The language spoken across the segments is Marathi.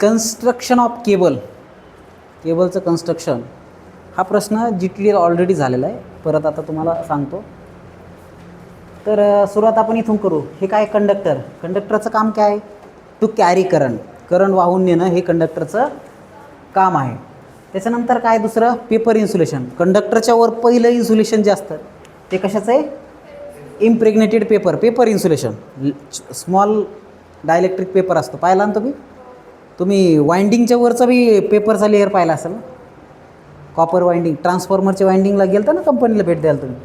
कन्स्ट्रक्शन ऑफ केबलचं कन्स्ट्रक्शन हा प्रश्न GTL ऑलरेडी झालेला आहे, परत आता तुम्हाला सांगतो. तर सुरुवात आपण इथून करू. हे काय कंडक्टरचं काम काय आहे? टू कॅरी करंट वाहून नेणं हे कंडक्टरचं काम आहे. त्याच्यानंतर काय दुसरं, पेपर इन्सुलेशन. कंडक्टरच्या वर पहिलं इन्सुलेशन जे असतं ते कशाचं आहे? Impregnated paper insulation. Small dielectric paper असतो, पाहिला ना तुम्ही वाइंडिंगच्या वरचा बी पेपरचा लेअर पाहिला असेल ना. कॉपर वाइंडिंग, ट्रान्सफॉर्मरच्या वाइंडिंगला गेलं ना कंपनीला भेट द्याल तुम्ही,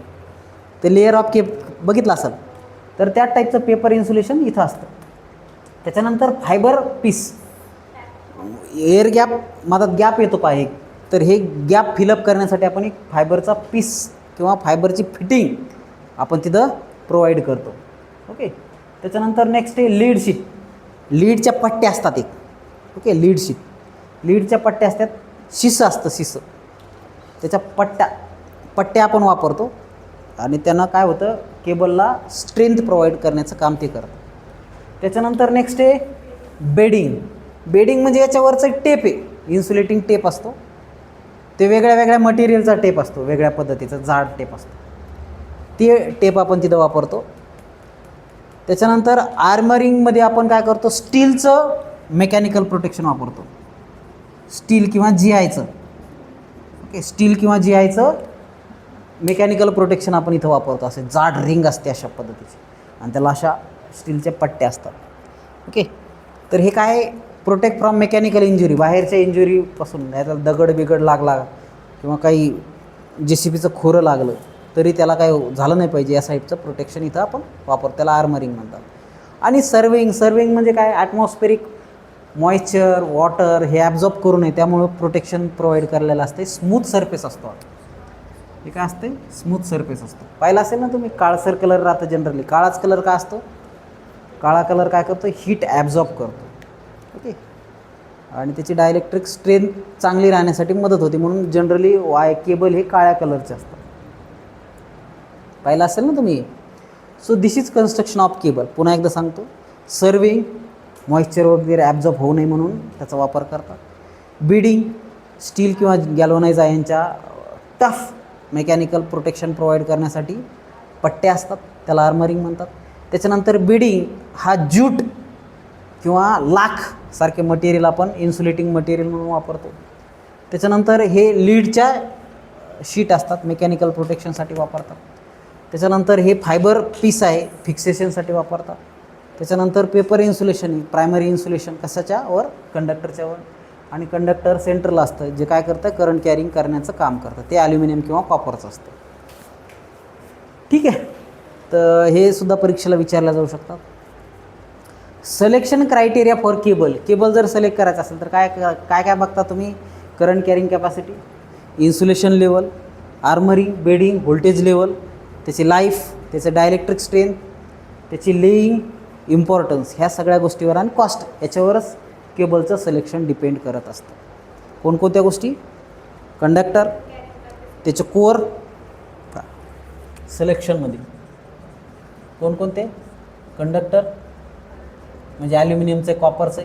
ते लेअर ऑफ बघितलं असेल. तर त्या टाईपचं पेपर इन्सुलेशन इथं असतं. त्याच्यानंतर फायबर पीस, एअर गॅप मधात गॅप येतो पाहिजे, तर हे गॅप फिलअप करण्यासाठी आपण एक फायबरचा पीस किंवा फायबरची फिटिंग आपण तिथं प्रोव्हाइड करतो. ओके. त्याच्यानंतर नेक्स्ट आहे लीड लीडच्या पट्ट्या असतात एक. ओके. लीडच्या पट्ट्या असतात. शिसं असतं, त्याच्या पट्ट्या आपण वापरतो आणि त्यांना काय होतं, केबलला स्ट्रेंथ प्रोव्हाइड करण्याचं काम ते करतं. त्याच्यानंतर नेक्स्ट आहे बेडिंग म्हणजे याच्यावरचं एक टेप आहे, इन्सुलेटिंग टेप असतो. ते वेगळ्या मटेरियलचा टेप असतो, वेगळ्या पद्धतीचा जाड टेप असतो, ते टेप आपण तिथं वापरतो. त्याच्यानंतर आर्मरिंगमध्ये आपण काय करतो, स्टीलचं मेकॅनिकल प्रोटेक्शन वापरतो, स्टील किंवा GIचं. ओके. स्टील किंवा GIचं मेकॅनिकल प्रोटेक्शन आपण इथं वापरतो. असे जाड रिंग असते अशा पद्धतीची आणि त्याला अशा स्टीलच्या पट्ट्या असतात. ओके. तर हे काय, प्रोटेक्ट फ्रॉम मेकॅनिकल इंजुरी, बाहेरच्या इंजुरीपासून. त्याला दगड बिगड लागला किंवा काही JCBचं खोरं लागलं तरी त्याला काय झालं नाही पाहिजे, या टाईपचं प्रोटेक्शन इथं आपण वापरतो, त्याला आर्मरिंग म्हणतात. आणि सर्विंग म्हणजे काय, ॲटमॉस्फेरिक मॉइश्चर वॉटर हे ॲब्झॉर्ब करू नये त्यामुळं प्रोटेक्शन प्रोव्हाइड करायला असते. स्मूथ सरफेस असतो, हे काय असते, स्मूथ सरफेस असतो. पाहिलं असेल ना तुम्ही, काळसर कलर राहतं जनरली. काळाच कलर काय असतो, काळा कलर काय करतो, हीट ॲब्झॉर्ब करतो. ओके. आणि त्याची डायलेक्ट्रिक स्ट्रेंथ चांगली राहण्यासाठी मदत होते, म्हणून जनरली केबल हे काळ्या कलरचे असतात. पाहिलं असेल ना तुम्ही. So this is construction of cable. पुन्हा एकदा सांगतो, सर्विंग, मॉइश्चर वगैरे ॲब्झॉर्ब होऊ नये म्हणून त्याचा वापर करतात. बीडिंग, स्टील किंवा गॅल्वनाइज आयनच्या टफ मेकॅनिकल प्रोटेक्शन प्रोव्हाइड करण्यासाठी पट्ट्या असतात, त्याला आर्मरिंग म्हणतात. त्याच्यानंतर बीडिंग हा ज्यूट किंवा लाख सारखे मटेरियल आपण इन्सुलेटिंग मटेरियल म्हणून वापरतो. त्याच्यानंतर हे लीडच्या शीट असतात, मेकॅनिकल प्रोटेक्शनसाठी वापरतात. त्याच्यानंतर हे फायबर पीस आहे, फिक्सेशनसाठी वापरतात. त्याच्यानंतर पेपर इन्सुलेशन आहे, प्रायमरी इन्सुलेशन कशाच्या वर, कंडक्टरच्या वर. आणि कंडक्टर सेंट्रल असतं, जे काय करतं, करंट कॅरिंग करण्याचं काम करतं, ते ॲल्युमिनियम किंवा कॉपरचं असतं. ठीक आहे. तर हे सुद्धा परीक्षेला विचारल्या जाऊ शकतात. सिलेक्शन क्रायटेरिया फॉर केबल जर सिलेक्ट करायचं असेल तर काय बघता तुम्ही, current carrying capacity, insulation level, armouring, bedding, voltage level, त्याची लाईफ, त्याचं डायलेक्ट्रिक स्ट्रेंथ, त्याची लेईंग इम्पॉर्टन्स, ह्या सगळ्या गोष्टीवर आणि कॉस्ट याच्यावरच केबलचं सिलेक्शन डिपेंड करत असतं. कोणकोणत्या गोष्टी, कंडक्टर, त्याचं कोअर, सिलेक्शनमध्ये कोणकोणते, कंडक्टर म्हणजे ॲल्युमिनियमचं, कॉपरचं,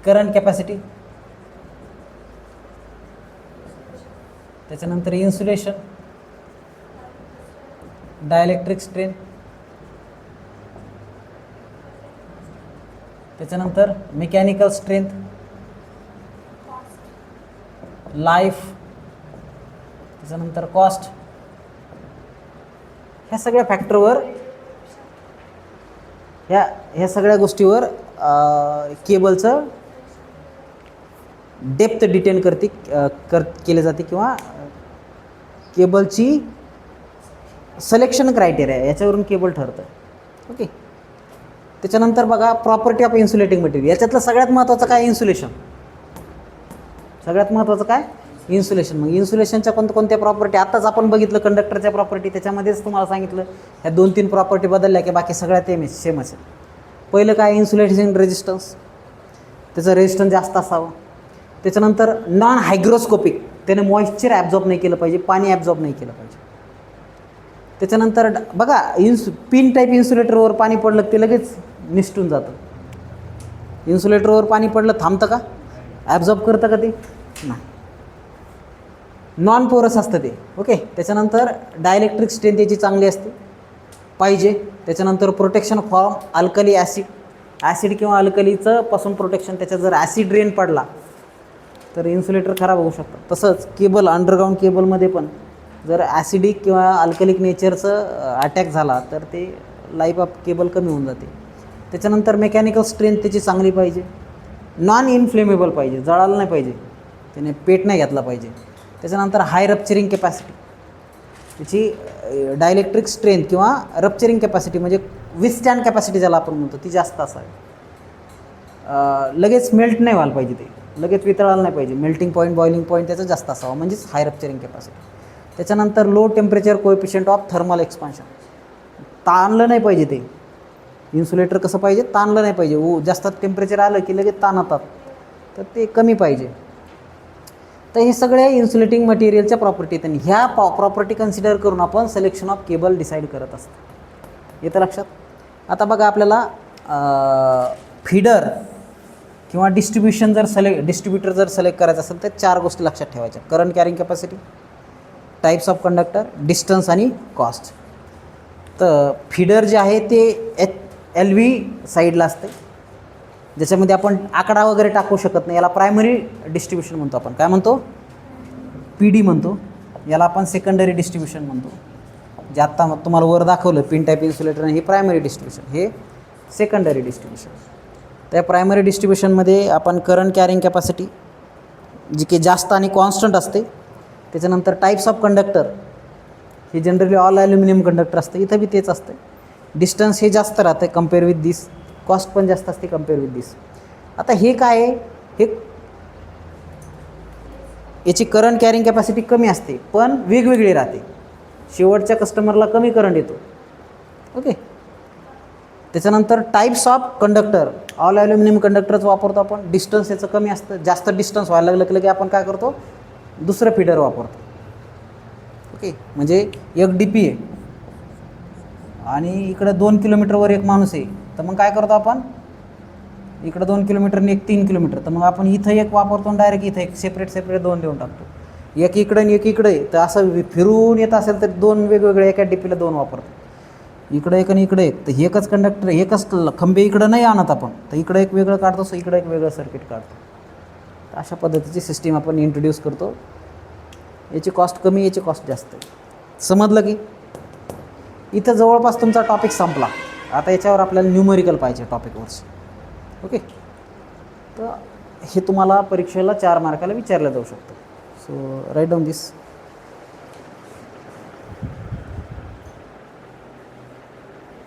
करंट कॅपॅसिटी, त्याच्यानंतर इन्सुलेशन, डायलेक्ट्रिक स्ट्रेंथ, त्याच्यानंतर मेकॅनिकल स्ट्रेंथ, लाईफ, त्याच्यानंतर कॉस्ट. ह्या सगळ्या फॅक्टरवर, ह्या सगळ्या गोष्टीवर केबलचं डेप्थ डिटेन केले जाते किंवा केबलची सिलेक्शन क्रायटेरिया याच्यावरून केबल ठरतं. ओके. त्याच्यानंतर बघा प्रॉपर्टी ऑफ इन्सुलेटिंग मटेरियल. याच्यातलं सगळ्यात महत्त्वाचं काय, इन्सुलेशन. सगळ्यात महत्त्वाचं काय, इन्सुलेशन. मग इन्सुलेशनच्या कोणत्या प्रॉपर्टी, आत्ताच आपण बघितलं कंडक्टरच्या प्रॉपर्टी, त्याच्यामध्येच तुम्हाला सांगितलं ह्या 2-3 प्रॉपर्टी बदलल्या की बाकी सगळ्यात सेमच आहे. पहिलं काय, इन्सुलेशन रेजिस्टन्स, त्याचं रेजिस्टन्स जास्त असावं. त्याच्यानंतर नॉन हायग्रोस्कोपिक, त्याने मॉइश्चर ॲब्झॉर्ब नाही केलं पाहिजे, पाणी ॲब्झॉर्ब नाही केलं पाहिजे. त्याच्यानंतर बघा पिन टाईप इन्सुलेटरवर पाणी पडलं ते लगेच निसटून जातं. इन्सुलेटरवर पाणी पडलं थांबतं का? ॲब्झॉर्ब करतं का ते? नाही. नॉन पोरस असतं ते. ओके. त्याच्यानंतर डायलेक्ट्रिक स्ट्रेंथ याची चांगली असते पाहिजे. त्याच्यानंतर प्रोटेक्शन फ्रॉम अल्कली ॲसिड किंवा अल्कलीचं पासून प्रोटेक्शन. त्याच्यात जर ॲसिड रेन पडला तर इन्सुलेटर खराब होऊ शकतं. तसंच केबल, अंडरग्राऊंड केबलमध्ये पण जर ॲसिडिक किंवा अल्कलिक नेचरचं अटॅक झाला तर ते लाईफ ऑफ केबल कमी होऊन जाते. त्याच्यानंतर मेकॅनिकल स्ट्रेंथ त्याची चांगली पाहिजे. नॉन इन्फ्लेमेबल पाहिजे, जळालं नाही पाहिजे, त्याने पेट नाही घातला पाहिजे. त्याच्यानंतर हाय रप्चरिंग कॅपॅसिटी, त्याची डायलेक्ट्रिक स्ट्रेंथ किंवा रप्चरिंग कॅपॅसिटी म्हणजे विथस्टँड कॅपॅसिटी ज्याला आपण म्हणतो ती जास्त असावी. लगेच मेल्ट नाही व्हायला पाहिजे, ते लगेच वितळायला नाही पाहिजे. मेल्टिंग पॉईंट, बॉइलिंग पॉईंट त्याचं जास्त असावा, म्हणजेच हाय रप्चरिंग कॅपॅसिटी. त्याच्यानंतर low temperature coefficient of thermal expansion, ताणलं नाही पाहिजे ते. इन्सुलेटर कसं पाहिजे? ताणलं नाही पाहिजे. जास्त टेम्परेचर आलं की लगेच ताणतात, तर ते कमी पाहिजे. तर हे सगळे इन्सुलेटिंग मटेरियलच्या प्रॉपर्टी आहेत आणि ह्या प्रॉपर्टी कन्सिडर करून आपण सिलेक्शन ऑफ केबल डिसाईड करत असतो. येतं लक्षात? आता बघा, आपल्याला फीडर किंवा डिस्ट्रीब्युटर जर सिलेक्ट करायचं असेल तर 4 गोष्टी लक्षात ठेवायच्या: current carrying capacity, types of conductor, distance आणि कॉस्ट. तर फीडर जे आहे ते LV साईडला असते, ज्याच्यामध्ये आपण आकडा वगैरे टाकू शकत नाही. याला प्रायमरी डिस्ट्रीब्युशन म्हणतो आपण. काय म्हणतो? PD म्हणतो. याला आपण सेकंडरी डिस्ट्रीब्युशन म्हणतो. जे आत्ता तुम्हाला वर दाखवलं पिन टाईप इन्सुलेटर, हे प्रायमरी डिस्ट्रीब्युशन, हे सेकंडरी डिस्ट्रीब्युशन. त्या प्रायमरी डिस्ट्रीब्युशनमध्ये आपण करंट कॅरिंग कॅपॅसिटी जी की जास्त आणि कॉन्स्टंट असते. त्याच्यानंतर टाईप्स ऑफ कंडक्टर, हे जनरली ऑल ॲल्युमिनियम कंडक्टर असते, इथं बी तेच असते. डिस्टन्स हे जास्त राहतं कम्पेअर विथ दिस. कॉस्ट पण जास्त असते कम्पेअर विथ दिस. आता हे काय आहे? हे याची करंट कॅरिंग कॅपॅसिटी कमी असते पण वेगवेगळी राहते. शेवटच्या कस्टमरला कमी करंट येतो. ओके. त्याच्यानंतर types of conductor, all aluminium कंडक्टरच वापरतो आपण. डिस्टन्स याचं कमी असतं. जास्त डिस्टन्स व्हायला लागलं की आपण काय करतो? दुसरं फीडर वापरतो. ओके. म्हणजे एक DP आहे आणि इकडं 2 किलोमीटरवर एक माणूस आहे, तर मग काय करतो आपण? इकडं 2 किलोमीटर आणि एक 3 किलोमीटर, तर मग आपण इथं एक वापरतो आणि डायरेक्ट इथं एक सेपरेट 2 देऊन टाकतो. एक इकडं आणि एक इकडे, तर असं फिरून येत असेल तर 2 वेगवेगळे एका DPला 2 वापरतो. इकडं एक आणि इकडे एक, तर एकच कंडक्टर, एकच खंबे इकडं नाही आणत आपण, तर इकडं एक वेगळं काढतो, सो इकडं एक वेगळं सर्किट काढतो. तर अशा पद्धतीची सिस्टीम आपण इंट्रोड्यूस करतो. याची कॉस्ट कमी, याची कॉस्ट जास्त. समजलं की? इथं जवळपास तुमचा टॉपिक संपला. आता याच्यावर आपल्याला न्यूमरिकल पाहिजे टॉपिकवरचे. ओके. तर हे तुम्हाला परीक्षेला 4 मार्काला विचारलं जाऊ शकतं. सो राईट डाऊन दिस.